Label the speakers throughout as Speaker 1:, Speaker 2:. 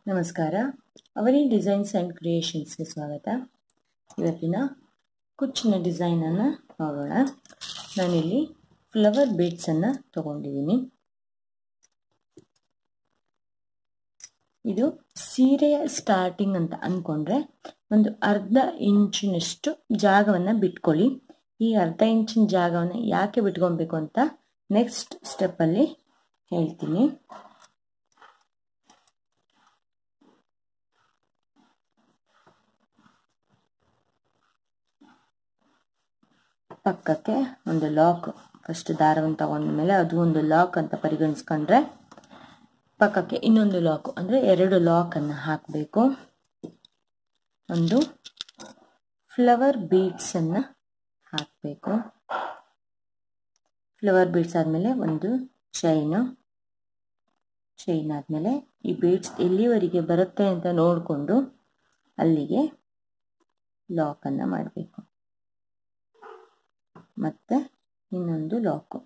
Speaker 1: ನಮಸ್ಕಾರ. ಅವನಿ designs and ಕ್ರಿಯೇಷನ್ಸ್ಗೆ ಸ್ವಾಗತ. ಇವತ್ತಿನ ಕುಚ್ಚಿನ ಡಿಸೈನನ್ನು ನೋಡೋಣ. ನಾನಿಲ್ಲಿ ಫ್ಲವರ್ ಬೀಡ್ಸನ್ನು ತಗೊಂಡಿದ್ದೀನಿ. ಇದು ಸೀರೆಯ ಸ್ಟಾರ್ಟಿಂಗ್ ಅಂತ ಅಂದ್ಕೊಂಡ್ರೆ ಒಂದು ಅರ್ಧ ಇಂಚಿನಷ್ಟು ಜಾಗವನ್ನು ಬಿಟ್ಕೊಳ್ಳಿ. ಈ ಅರ್ಧ ಇಂಚಿನ ಜಾಗವನ್ನು ಯಾಕೆ ಬಿಟ್ಕೊಬೇಕು ಅಂತ ನೆಕ್ಸ್ಟ್ ಸ್ಟೆಪ್ಪಲ್ಲಿ ಹೇಳ್ತೀನಿ. ಪಕ್ಕಕ್ಕೆ ಒಂದು ಲಾಕ್, ಫಸ್ಟ್ ದಾರವನ್ನು ತಗೊಂಡ ಮೇಲೆ ಅದು ಒಂದು ಲಾಕ್ ಅಂತ ಪರಿಗಣಿಸ್ಕೊಂಡ್ರೆ ಪಕ್ಕಕ್ಕೆ ಇನ್ನೊಂದು ಲಾಕ್ ಅಂದರೆ 2 ಲಾಕನ್ನು ಹಾಕಬೇಕು. ಒಂದು ಫ್ಲವರ್ ಬೀಡ್ಸನ್ನು ಹಾಕಬೇಕು. ಫ್ಲವರ್ ಬೀಡ್ಸ್ ಆದಮೇಲೆ ಒಂದು ಚೈನ್ ಆದಮೇಲೆ ಈ ಬೀಡ್ಸ್ ಎಲ್ಲಿವರೆಗೆ ಬರುತ್ತೆ ಅಂತ ನೋಡಿಕೊಂಡು ಅಲ್ಲಿಗೆ ಲಾಕನ್ನು ಮಾಡಬೇಕು. ಮತ್ತೆ ಇನ್ನೊಂದು ಲಾಕು.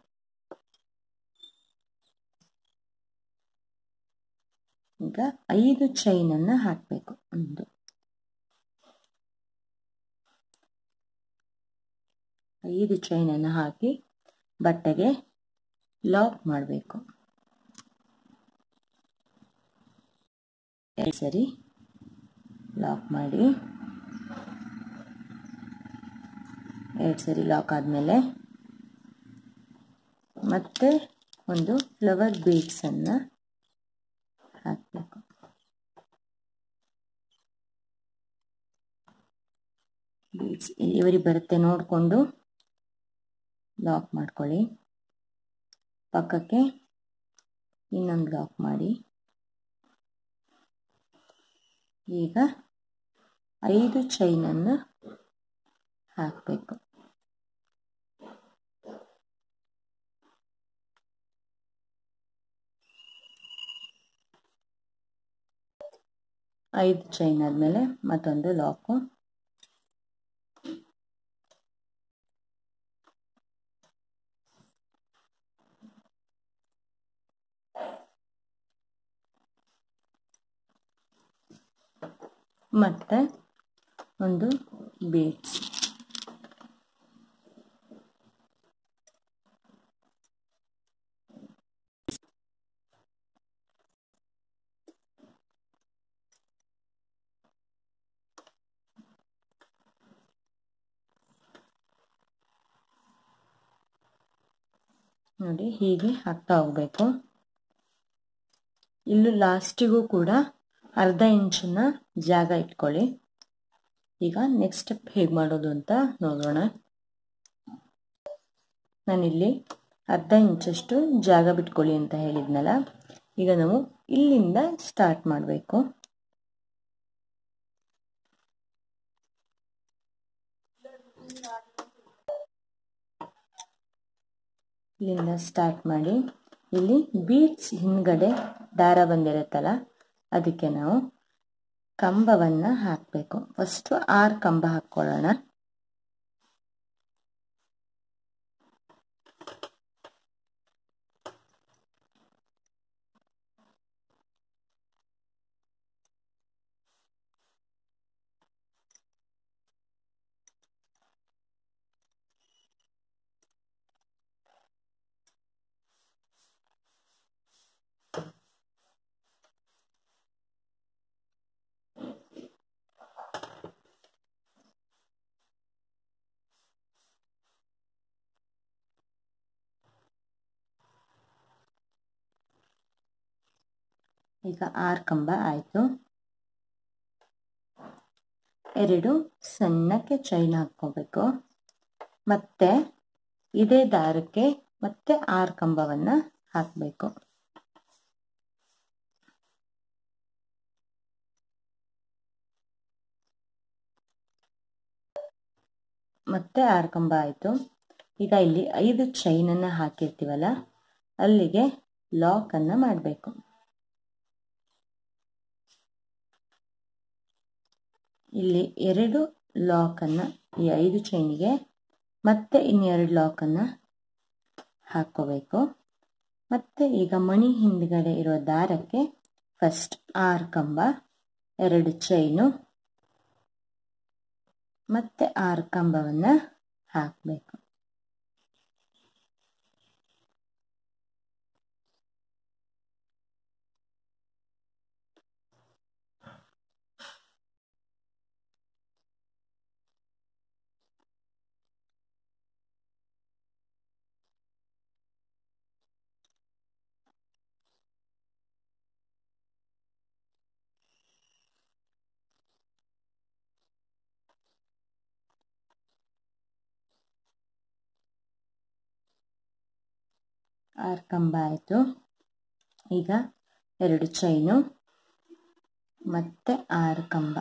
Speaker 1: ಈಗ 5 ಚೈನನ್ನು ಹಾಕಬೇಕು. 5 ಚೈನನ್ನು ಹಾಕಿ ಬಟ್ಟೆಗೆ ಲಾಕ್ ಮಾಡಬೇಕು. 2 ಸರಿ ಲಾಕ್ ಮಾಡಿ. 2 ಸರಿ ಲಾಕ್ ಆದಮೇಲೆ ಮತ್ತೆ ಒಂದು ಫ್ಲವರ್ ಬೀಡ್ಸನ್ನು ಹಾಕಬೇಕು. ಬೀಡ್ಸ್ ಎಲ್ಲಿವರೆಗೆ ಬರುತ್ತೆ ನೋಡಿಕೊಂಡು ಲಾಕ್ ಮಾಡ್ಕೊಳ್ಳಿ. ಪಕ್ಕಕ್ಕೆ ಇನ್ನೊಂದು ಲಾಕ್ ಮಾಡಿ. ಈಗ 5 ಚೈನನ್ನು ಹಾಕಬೇಕು. 5 ಚೈನ್ ಆದಮೇಲೆ ಮತ್ತೊಂದು ಲಾಕು. ಮತ್ತೆ ಒಂದು ಬೀಡ್ಸ್. ನೋಡಿ ಹೀಗೆ ಹಾಕ್ತಾ ಹೋಗ್ಬೇಕು. ಇಲ್ಲೂ ಲಾಸ್ಟಿಗೂ ಕೂಡ ಅರ್ಧ ಇಂಚನ್ನ ಜಾಗ ಇಟ್ಕೊಳ್ಳಿ. ಈಗ ನೆಕ್ಸ್ಟ್ ಸ್ಟೆಪ್ ಹೇಗೆ ಮಾಡೋದು ಅಂತ ನೋಡೋಣ. ನಾನಿಲ್ಲಿ ಅರ್ಧ ಇಂಚಷ್ಟು ಜಾಗ ಬಿಟ್ಕೊಳ್ಳಿ ಅಂತ ಹೇಳಿದ್ನಲ್ಲ. ಈಗ ನಾವು ಇಲ್ಲಿಂದ ಸ್ಟಾರ್ಟ್ ಮಾಡಬೇಕು. ಇಲ್ಲಿಂದ ಸ್ಟಾರ್ಟ್ ಮಾಡಿ ಇಲ್ಲಿ ಬೀಡ್ಸ್ ಹಿಂದ್ಗಡೆ ದಾರ ಬಂದಿರುತ್ತಲ್ಲ ಅದಕ್ಕೆ ನಾವು ಕಂಬವನ್ನು ಹಾಕಬೇಕು. ಫಸ್ಟ್ 6 ಕಂಬ ಹಾಕ್ಕೊಳ್ಳೋಣ. ಈಗ 6 ಕಂಬ ಆಯಿತು. 2 ಸಣ್ಣಕ್ಕೆ ಚೈನ್ ಹಾಕ್ಕೋಬೇಕು. ಮತ್ತೆ ಇದೇ ದಾರಕ್ಕೆ ಮತ್ತೆ 6 ಕಂಬವನ್ನು ಹಾಕಬೇಕು. ಮತ್ತೆ 6 ಕಂಬ ಆಯಿತು. ಈಗ ಇಲ್ಲಿ 5 ಚೈನನ್ನು ಹಾಕಿರ್ತೀವಲ್ಲ ಅಲ್ಲಿಗೆ ಲಾಕನ್ನು ಮಾಡಬೇಕು. ಇಲ್ಲಿ 2 ಲಾಕನ್ನು ಈ 5 ಚೈನಿಗೆ ಮತ್ತೆ ಇನ್ನೆರಡು ಲಾಕನ್ನು ಹಾಕ್ಕೋಬೇಕು. ಮತ್ತೆ ಈಗ ಮಣಿ ಹಿಂದ್ಗಡೆ ಇರೋ ದಾರಕ್ಕೆ ಫಸ್ಟ್ 6 ಕಂಬ, 2 ಚೈನು ಮತ್ತೆ 6 ಕಂಬವನ್ನು ಹಾಕಬೇಕು. ಆರು ಕಂಬ ಆಯಿತು. ಈಗ 2 ಚೈನು ಮತ್ತೆ 6 ಕಂಬ.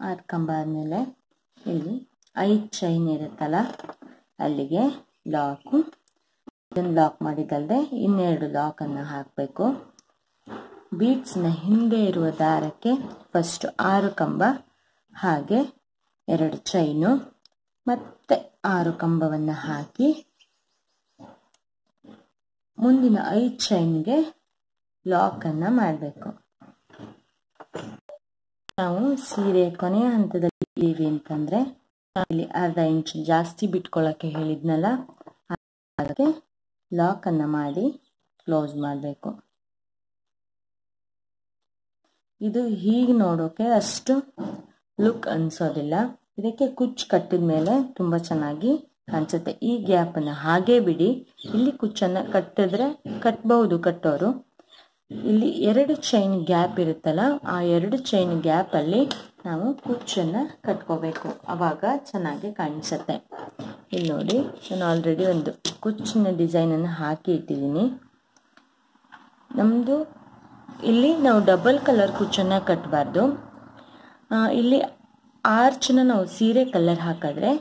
Speaker 1: ಆರು ಕಂಬ ಆದಮೇಲೆ ಇಲ್ಲಿ 5 ಚೈನ್ ಇರುತ್ತಲ್ಲ ಅಲ್ಲಿಗೆ ಲಾಕು, ಇದನ್ನು ಲಾಕ್ ಮಾಡಿದ್ದಲ್ಲದೆ ಇನ್ನೆರಡು ಲಾಕನ್ನು ಹಾಕಬೇಕು. ಬೀಡ್ಸ್ನ ಹಿಂದೆ ಇರುವ ದಾರಕ್ಕೆ ಫಸ್ಟ್ 6 ಕಂಬ ಹಾಗೆ 2 ಚೈನು ಮತ್ತೆ 6 ಕಂಬವನ್ನು ಹಾಕಿ ಮುಂದಿನ 5 ಚೈನ್ಗೆ ಲಾಕನ್ನು ಮಾಡಬೇಕು. ನಾವು ಸೀರೆ ಕೊನೆಯ ಹಂತದಲ್ಲಿ ಇದ್ದೀವಿ ಅಂತಂದರೆ ಇಲ್ಲಿ ಅರ್ಧ ಇಂಚ್ ಜಾಸ್ತಿ ಬಿಟ್ಕೊಳ್ಳೋಕ್ಕೆ ಹೇಳಿದ್ನಲ್ಲ, ಅದಕ್ಕೆ ಲಾಕನ್ನು ಮಾಡಿ ಕ್ಲೋಸ್ ಮಾಡಬೇಕು. ಇದು ಹೀಗೆ ನೋಡೋಕೆ ಅಷ್ಟು ಲುಕ್ ಅನಿಸೋದಿಲ್ಲ, ಇದಕ್ಕೆ ಕುಚ್ಚು ಕಟ್ಟಿದ ಮೇಲೆ ತುಂಬ ಚೆನ್ನಾಗಿ ಕಾಣಿಸುತ್ತೆ. ಈ ಗ್ಯಾಪನ್ನು ಹಾಗೇ ಬಿಡಿ, ಇಲ್ಲಿ ಕುಚ್ಚನ್ನು ಕಟ್ಟಬಹುದು ಕಟ್ಟೋರು. ಇಲ್ಲಿ 2 ಚೈನ್ ಗ್ಯಾಪ್ ಇರುತ್ತಲ್ಲ, ಆ 2 ಚೈನ್ ಗ್ಯಾಪಲ್ಲಿ ನಾವು ಕುಚ್ಚನ್ನು ಕಟ್ಕೋಬೇಕು, ಆವಾಗ ಚೆನ್ನಾಗಿ ಕಾಣಿಸುತ್ತೆ. ಇಲ್ಲಿ ನೋಡಿ, ನಾನು ಆಲ್ರೆಡಿ ಒಂದು ಕುಚ್ಚಿನ ಡಿಸೈನನ್ನು ಹಾಕಿ ಇಟ್ಟಿದ್ದೀನಿ. ನಮ್ಮದು ಇಲ್ಲಿ ನಾವು ಡಬಲ್ ಕಲರ್ ಕುಚ್ಚನ್ನು ಕಟ್ಟಬಾರ್ದು. ಇಲ್ಲಿ ಆರ್ಚನ್ನ ನಾವು ಸೀರೆ ಕಲರ್ ಹಾಕಿದ್ರೆ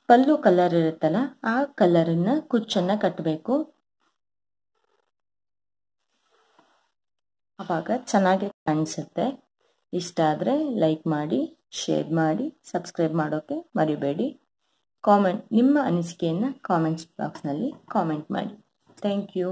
Speaker 1: ಪಲ್ಲು ಕಲರ್ ಇರುತ್ತಲ್ಲ ಆ ಕಲರನ್ನು ಕುಚ್ಚನ್ನು ಕಟ್ಟಬೇಕು, ಆವಾಗ ಚೆನ್ನಾಗಿ ಕಾಣಿಸುತ್ತೆ. ಇಷ್ಟ ಆದರೆ ಲೈಕ್ ಮಾಡಿ, ಶೇರ್ ಮಾಡಿ, ಸಬ್ಸ್ಕ್ರೈಬ್ ಮಾಡೋಕ್ಕೆ ಮರಿಬೇಡಿ. ನಿಮ್ಮ ಅನಿಸಿಕೆಯನ್ನು ಕಾಮೆಂಟ್ಸ್ ಬಾಕ್ಸ್ನಲ್ಲಿ ಕಾಮೆಂಟ್ ಮಾಡಿ. Thank you.